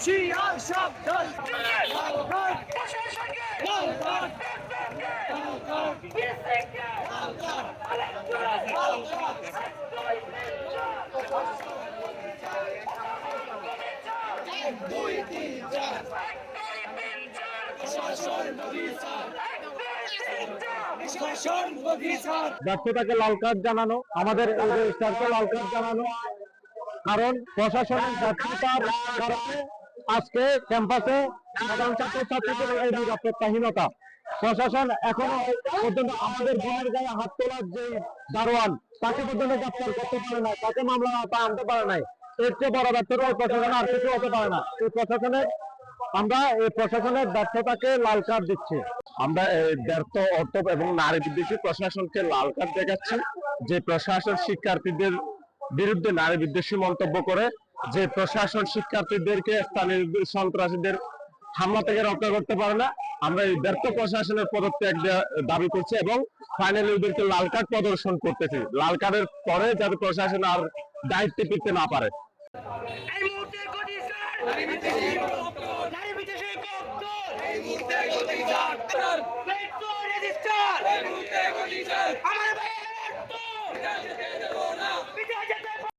জিয়ার সাবধান ব্যর্থতাকে লাল কার্ড জানানো, আমাদের স্টারকে লাল কার্ড জানানো, কারণ প্রশাসনের ব্যর্থতার কারণে আজকে ক্যাম্পাসে সাধারণ ছাত্রছাত্রীদের এই নিরাপত্তাহীনতা। প্রশাসন এখনো পর্যন্ত আমাদের বোনের গায়ে হাত তোলার যে দারোয়ান, তাকে পর্যন্ত গ্রেফতার করতে পারে না, তাকে মামলা আনতে পারে নাই। এর চেয়ে বড় ব্যর্থতা এই প্রশাসন আর কিছু হতে পারে না। আমরা এই প্রশাসনের ব্যর্থতাকে লাল কার্ড দিচ্ছি। আমরা ব্যর্থ অর্থ এবং নারী বিদ্বেষী প্রশাসনকে লাল কার্ড দেখাচ্ছি। যে প্রশাসন শিক্ষার্থীদের বিরুদ্ধে নারী বিদ্বেষী মন্তব্য করে, যে প্রশাসন শিক্ষার্থীদেরকে স্থানীয় সন্ত্রাসীদের হামলা থেকে রক্ষা করতে পারে না, আমরা এই ব্যর্থ প্রশাসনের পদত্যাগ দাবি করছি এবং ফাইনালি ওদেরকে লাল কার্ড প্রদর্শন করতেছি। লাল কার্ডের পরে যাতে প্রশাসন আর দায়িত্ব পেতে না পারে। আমার